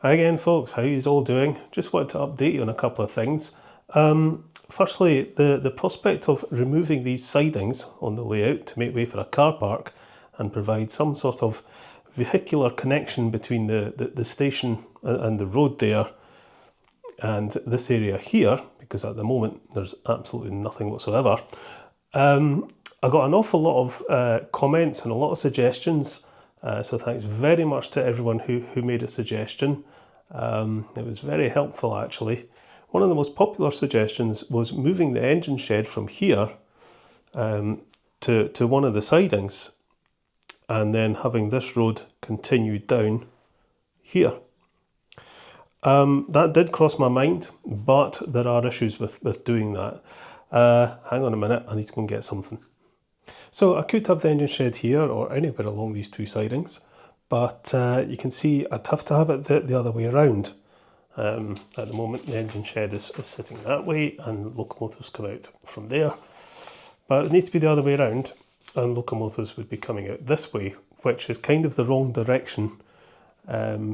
Hi again, folks. How you all doing? Just wanted to update you on a couple of things. Firstly, the prospect of removing these sidings on the layout to make way for a car park and provide some sort of vehicular connection between the station and the road there and this area here, because at the moment there's absolutely nothing whatsoever. I got an awful lot of comments and a lot of suggestions. So thanks very much to everyone who made a suggestion. It was very helpful actually. One of the most popular suggestions was moving the engine shed from here to one of the sidings and then having this road continue down here. That did cross my mind, but there are issues with doing that. Hang on a minute, I need to go and get something. So I could have the engine shed here or anywhere along these two sidings, but you can see I'd have to have it the other way around. At the moment the engine shed is sitting that way and locomotives come out from there, but it needs to be the other way around and locomotives would be coming out this way, which is kind of the wrong direction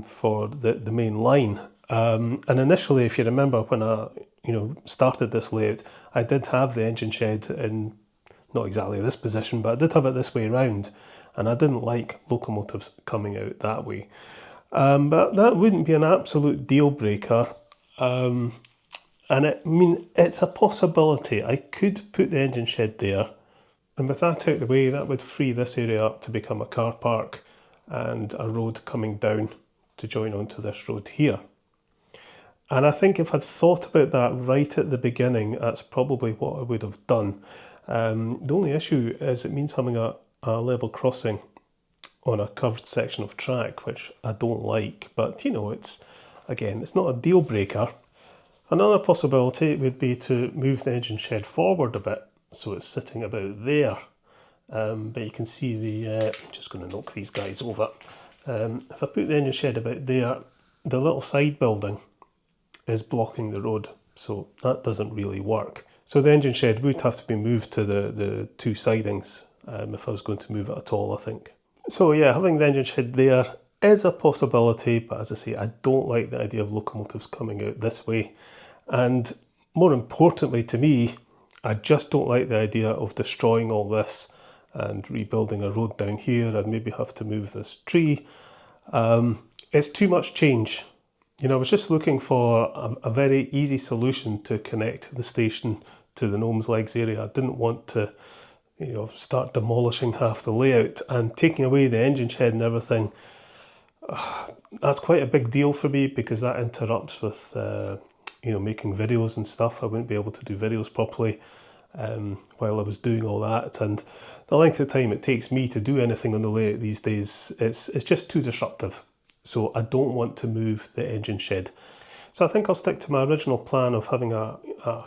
for the main line. And initially, if you remember when I started this layout, I did have the engine shed in not exactly this position, but I did have it this way around, and I didn't like locomotives coming out that way. But that wouldn't be an absolute deal breaker. And it's a possibility. I could put the engine shed there, and with that out of the way, that would free this area up to become a car park and a road coming down to join onto this road here. And I think if I'd thought about that right at the beginning, that's probably what I would have done. The only issue is it means having a level crossing on a curved section of track, which I don't like, but it's not a deal breaker. Another possibility would be to move the engine shed forward a bit, so it's sitting about there. But you can see I'm just going to knock these guys over. If I put the engine shed about there, the little side building is blocking the road, so that doesn't really work. So the engine shed would have to be moved to the two sidings if I was going to move it at all, I think. So yeah, having the engine shed there is a possibility, but as I say, I don't like the idea of locomotives coming out this way. And more importantly to me, I just don't like the idea of destroying all this and rebuilding a road down here. I'd maybe have to move this tree. It's too much change. I was just looking for a very easy solution to connect the station to the Gnomes Legs area. I didn't want to, start demolishing half the layout and taking away the engine shed and everything. That's quite a big deal for me because that interrupts with, making videos and stuff. I wouldn't be able to do videos properly while I was doing all that. And the length of time it takes me to do anything on the layout these days, it's just too disruptive. So I don't want to move the engine shed. So I think I'll stick to my original plan of having a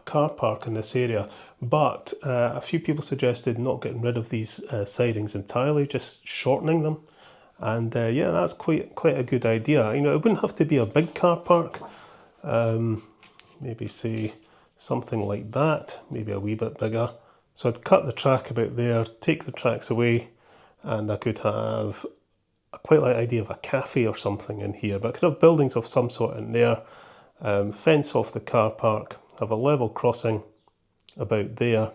car park in this area, but a few people suggested not getting rid of these sidings entirely, just shortening them. And yeah, that's quite a good idea. It wouldn't have to be a big car park. Maybe say something like that, maybe a wee bit bigger. So I'd cut the track about there, take the tracks away, and I could have I quite like the idea of a cafe or something in here, but I could have buildings of some sort in there, fence off the car park, have a level crossing about there,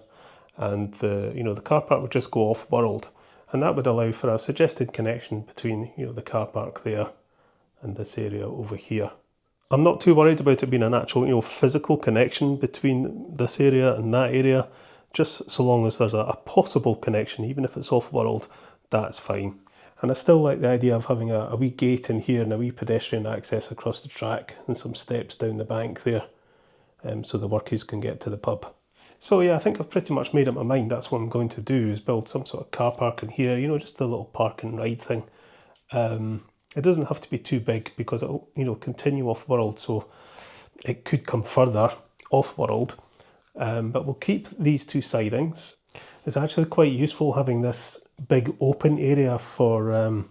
and the car park would just go off-world, and that would allow for a suggested connection between the car park there and this area over here. I'm not too worried about it being an actual physical connection between this area and that area, just so long as there's a possible connection, even if it's off-world, that's fine. And I still like the idea of having a wee gate in here and a wee pedestrian access across the track and some steps down the bank there, so the workies can get to the pub. So yeah, I think I've pretty much made up my mind. That's what I'm going to do, is build some sort of car park in here, just a little park and ride thing. It doesn't have to be too big because it'll, continue off-world, so it could come further off-world. But we'll keep these two sidings. It's actually quite useful having this big open area for,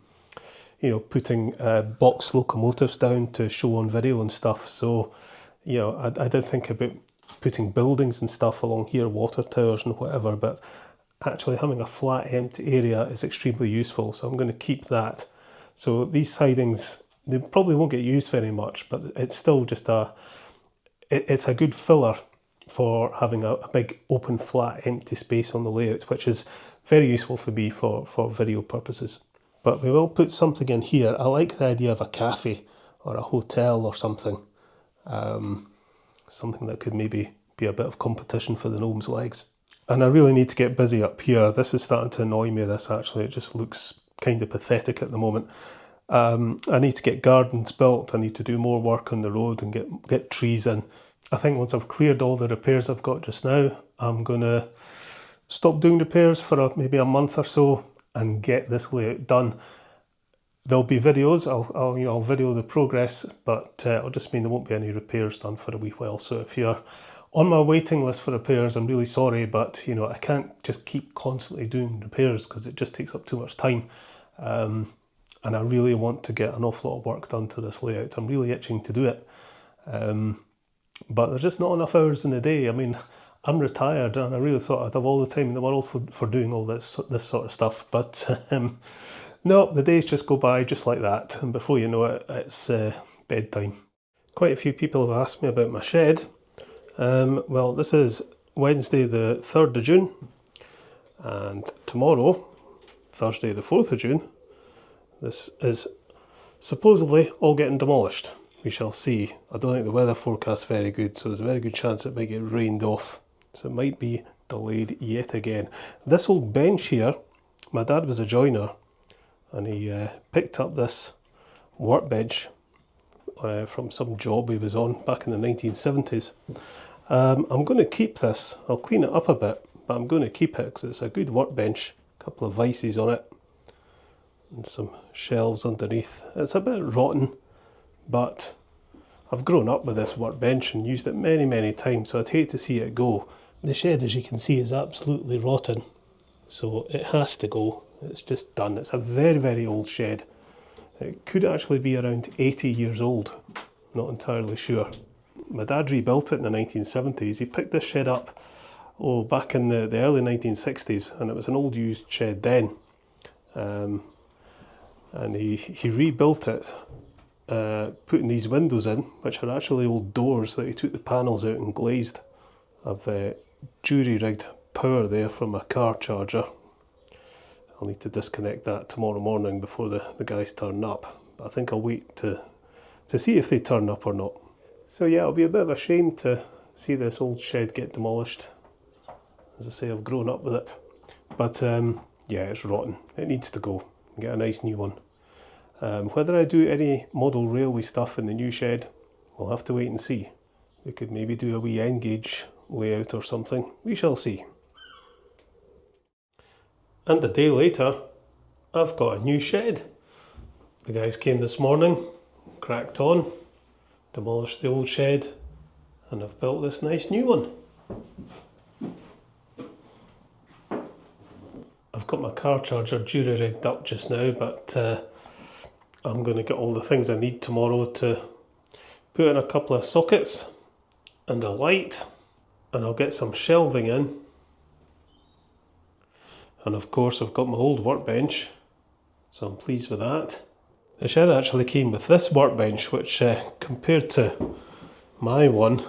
putting box locomotives down to show on video and stuff. So, I did think about putting buildings and stuff along here, water towers and whatever, but actually having a flat empty area is extremely useful. So I'm going to keep that. So these sidings They probably won't get used very much, but it's still just it's a good filler for having a big open flat empty space on the layout, which is very useful for me for video purposes. But we will put something in here. I like the idea of a cafe or a hotel or something. Something that could maybe be a bit of competition for the gnome's legs. And I really need to get busy up here. This is starting to annoy me, this actually. It just looks kind of pathetic at the moment. I need to get gardens built. I need to do more work on the road and get trees in. I think once I've cleared all the repairs I've got just now, I'm going to stop doing repairs for maybe a month or so and get this layout done. There'll be videos, I'll video the progress, but it'll just mean there won't be any repairs done for a wee while. So if you're on my waiting list for repairs, I'm really sorry, but I can't just keep constantly doing repairs because it just takes up too much time. And I really want to get an awful lot of work done to this layout. I'm really itching to do it. But there's just not enough hours in the day. I mean, I'm retired and I really thought I'd have all the time in the world for doing all this sort of stuff. But no, the days just go by just like that. And before you know it, it's bedtime. Quite a few people have asked me about my shed. Well, this is Wednesday the 3rd of June. And tomorrow, Thursday the 4th of June, this is supposedly all getting demolished. We shall see. I don't think the weather forecast's very good, so there's a very good chance it might get rained off. So it might be delayed yet again. This old bench here, my dad was a joiner, and he picked up this workbench from some job he was on back in the 1970s. I'm going to keep this. I'll clean it up a bit, but I'm going to keep it because it's a good workbench. A couple of vices on it, and some shelves underneath. It's a bit rotten, but I've grown up with this workbench and used it many, many times, so I'd hate to see it go. The shed, as you can see, is absolutely rotten, so it has to go. It's just done. It's a very, very old shed. It could actually be around 80 years old, not entirely sure. My dad rebuilt it in the 1970s. He picked this shed up back in the early 1960s, and it was an old used shed then. And he rebuilt it, putting these windows in, which are actually old doors that he took the panels out and glazed. I've jury-rigged power there from a car charger. I'll need to disconnect that tomorrow morning before the guys turn up. But I think I'll wait to see if they turn up or not. So yeah, it'll be a bit of a shame to see this old shed get demolished. As I say, I've grown up with it. But yeah, it's rotten. It needs to go. Get a nice new one. Whether I do any model railway stuff in the new shed, we'll have to wait and see. We could maybe do a wee end gauge layout or something. We shall see. And a day later, I've got a new shed. The guys came this morning, cracked on, demolished the old shed, and I've built this nice new one. I've got my car charger jury-rigged up just now, but I'm going to get all the things I need tomorrow to put in a couple of sockets and a light, and I'll get some shelving in. And of course I've got my old workbench, so I'm pleased with that. The shed actually came with this workbench, which compared to my one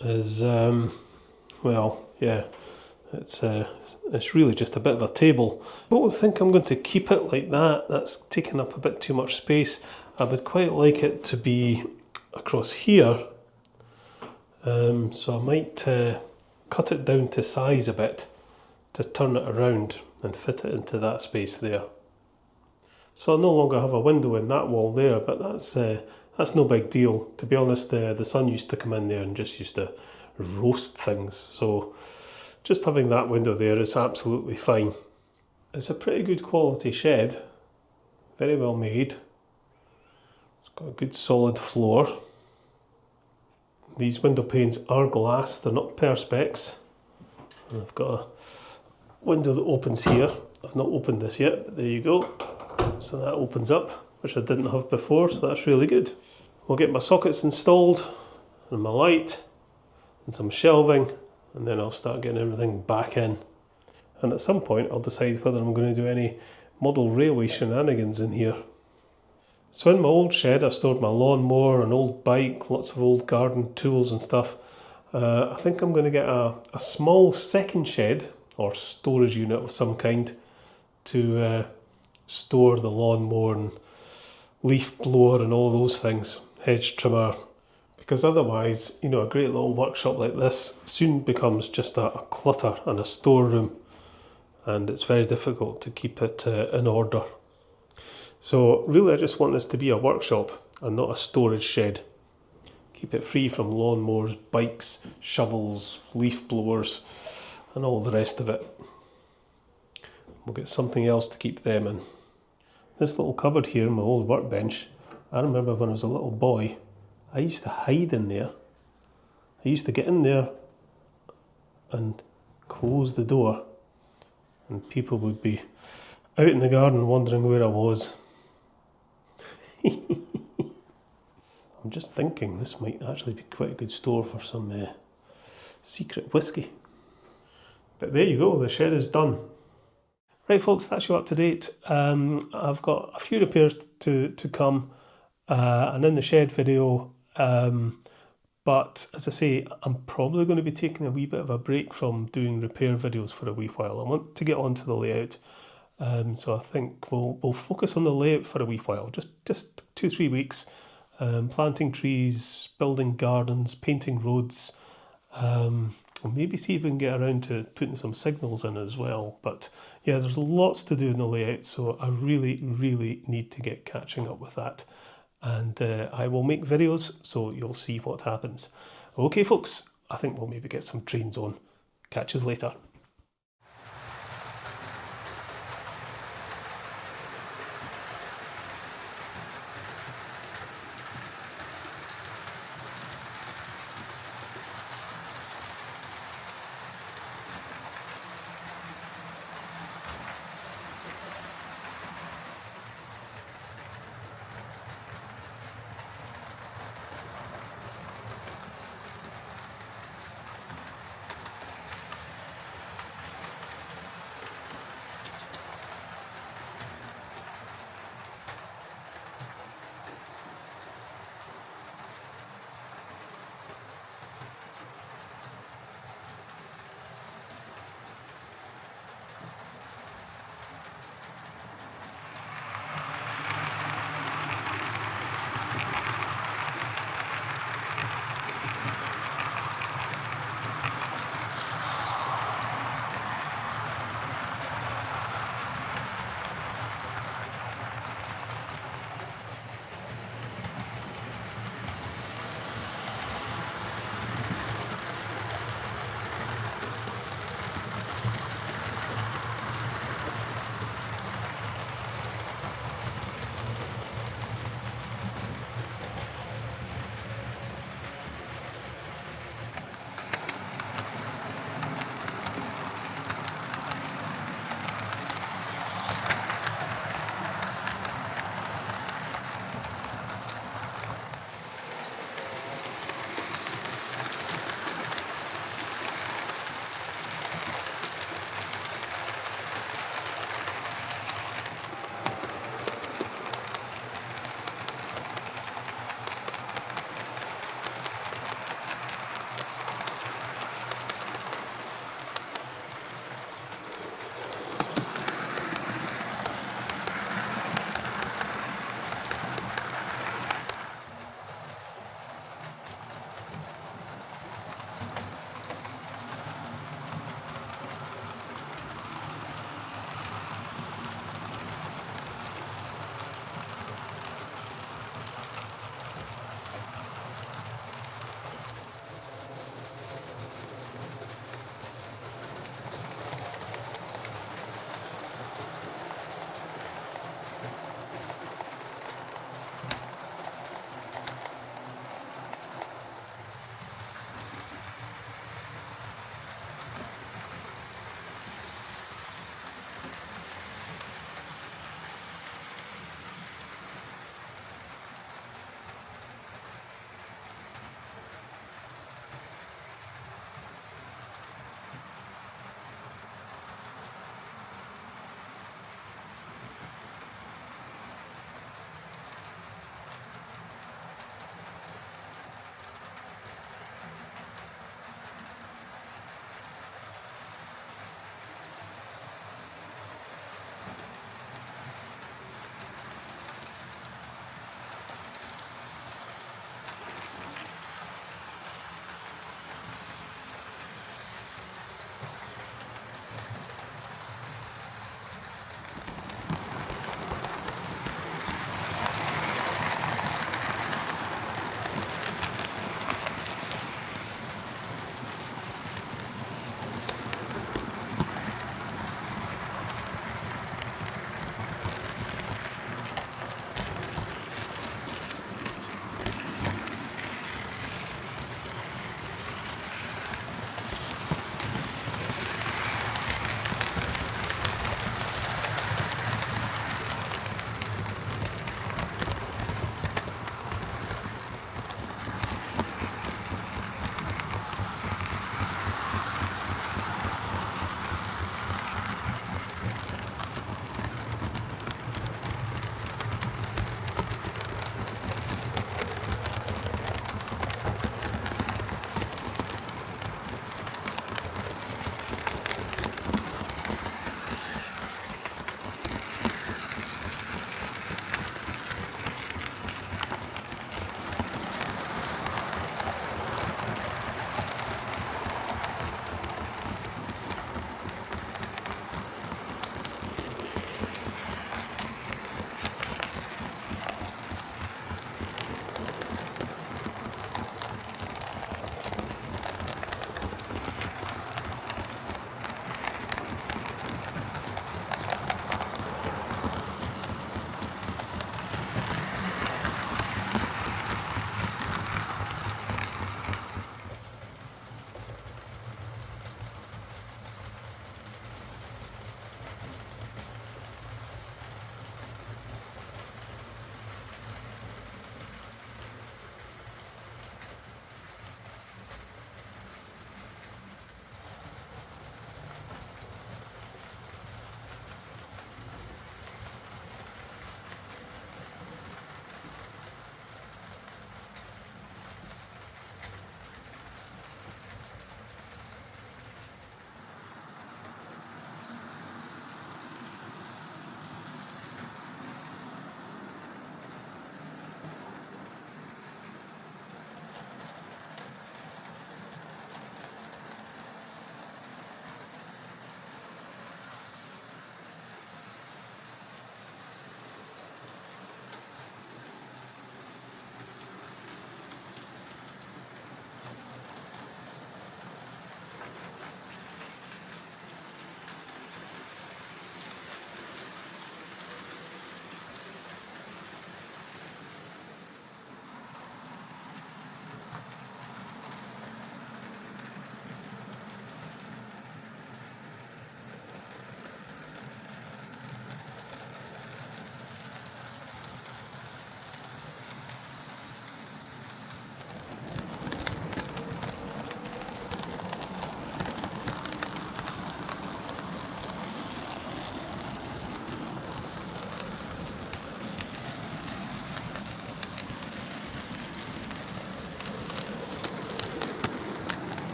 is, well, yeah, it's really just a bit of a table. I don't think I'm going to keep it like that. That's taking up a bit too much space. I would quite like it to be across here. So I might cut it down to size a bit to turn it around and fit it into that space there. So I'll no longer have a window in that wall there, but that's no big deal. To be honest, the sun used to come in there and just used to roast things. So just having that window there is absolutely fine. It's a pretty good quality shed, very well made. It's got a good solid floor. These window panes are glass, they're not perspex. And I've got a window that opens here. I've not opened this yet, but there you go. So that opens up, which I didn't have before, so that's really good. We'll get my sockets installed, and my light, and some shelving, and then I'll start getting everything back in. And at some point I'll decide whether I'm going to do any model railway shenanigans in here. So in my old shed I stored my lawnmower, an old bike, lots of old garden tools and stuff. I think I'm going to get a small second shed or storage unit of some kind to store the lawnmower and leaf blower and all those things, hedge trimmer, because otherwise, you know, a great little workshop like this soon becomes just a clutter and a storeroom, and it's very difficult to keep it in order. So really I just want this to be a workshop and not a storage shed. Keep it free from lawnmowers, bikes, shovels, leaf blowers and all the rest of it. We'll get something else to keep them in. This little cupboard here, my old workbench, I remember when I was a little boy, I used to hide in there. I used to get in there and close the door, and people would be out in the garden wondering where I was. I'm just thinking this might actually be quite a good store for some secret whiskey. But there you go, the shed is done. Right folks, that's you up to date. I've got a few repairs to come and in the shed video, but as I say, I'm probably going to be taking a wee bit of a break from doing repair videos for a wee while. I want to get onto the layout, so I think we'll focus on the layout for a wee while, just 2-3 weeks, planting trees, building gardens, painting roads, and maybe see if we can get around to putting some signals in as well. But yeah, there's lots to do in the layout, so I really need to get catching up with that. And I will make videos, so you'll see what happens. Okay folks, I think we'll maybe get some trains on. Catch us later.